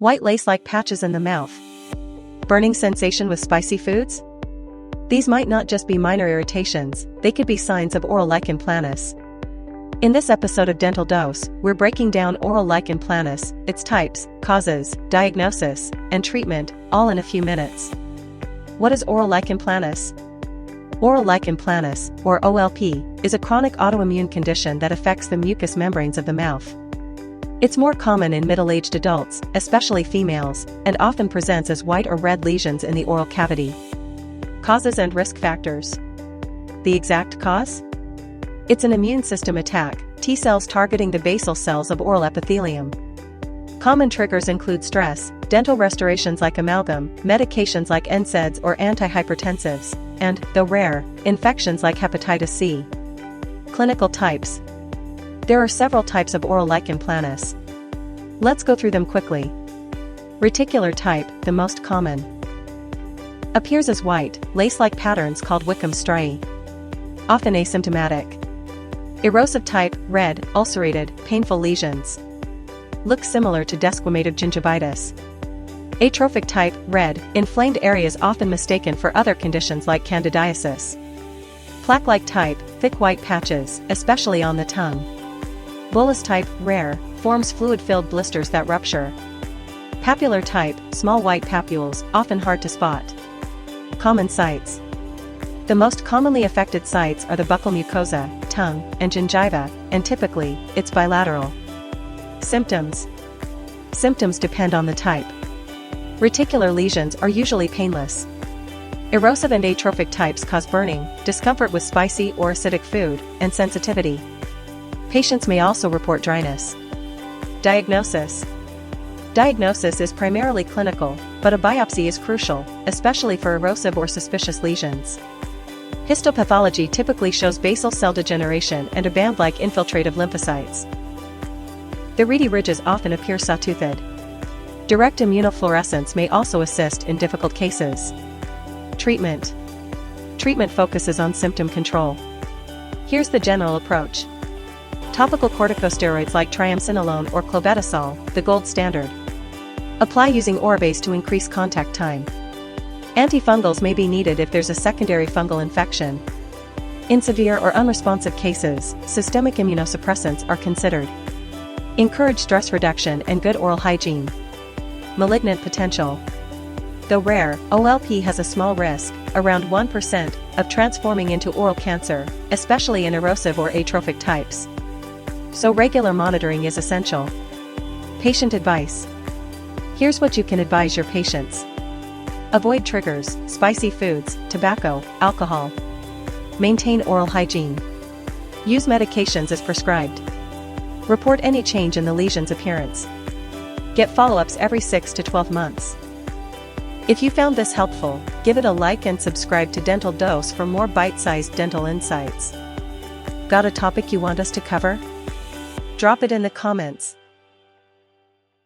White lace-like patches in the mouth. Burning sensation with spicy foods? These might not just be minor irritations, they could be signs of oral lichen planus. In this episode of Dental Dose, we're breaking down oral lichen planus, its types, causes, diagnosis, and treatment, all in a few minutes. What is oral lichen planus? Oral lichen planus, or OLP, is a chronic autoimmune condition that affects the mucous membranes of the mouth. It's more common in middle-aged adults, especially females, and often presents as white or red lesions in the oral cavity. Causes and risk factors. The exact cause? It's an immune system attack, T cells targeting the basal cells of oral epithelium. Common triggers include stress, dental restorations like amalgam, medications like NSAIDs or antihypertensives, and, though rare, infections like hepatitis C. Clinical types. There are several types of oral lichen planus. Let's go through them quickly. Reticular type, the most common. Appears as white, lace-like patterns called Wickham striae. Often asymptomatic. Erosive type, red, ulcerated, painful lesions. Looks similar to desquamative gingivitis. Atrophic type, red, inflamed areas often mistaken for other conditions like candidiasis. Plaque-like type, thick white patches, especially on the tongue. Bullous type, rare, forms fluid-filled blisters that rupture. Papular type, small white papules, often hard to spot. Common sites. The most commonly affected sites are the buccal mucosa, tongue, and gingiva, and typically, it's bilateral. Symptoms. Symptoms depend on the type. Reticular lesions are usually painless. Erosive and atrophic types cause burning, discomfort with spicy or acidic food, and sensitivity. Patients may also report dryness. Diagnosis. Diagnosis is primarily clinical, but a biopsy is crucial, especially for erosive or suspicious lesions. Histopathology typically shows basal cell degeneration and a band-like infiltrative lymphocytes. The reedy ridges often appear sawtoothed. Direct immunofluorescence may also assist in difficult cases. Treatment. Treatment focuses on symptom control. Here's the general approach. Topical corticosteroids like triamcinolone or clobetasol, the gold standard. Apply using Orabase to increase contact time. Antifungals may be needed if there's a secondary fungal infection. In severe or unresponsive cases, systemic immunosuppressants are considered. Encourage stress reduction and good oral hygiene. Malignant potential. Though rare, OLP has a small risk, around 1%, of transforming into oral cancer, especially in erosive or atrophic types. So regular monitoring is essential. Patient advice. Here's what you can advise your patients. Avoid triggers, spicy foods, tobacco, alcohol. Maintain oral hygiene. Use medications as prescribed. Report any change in the lesion's appearance. Get follow-ups every 6 to 12 months. If you found this helpful, give it a like and subscribe to Dental Dose for more bite-sized dental insights. Got a topic you want us to cover? Drop it in the comments.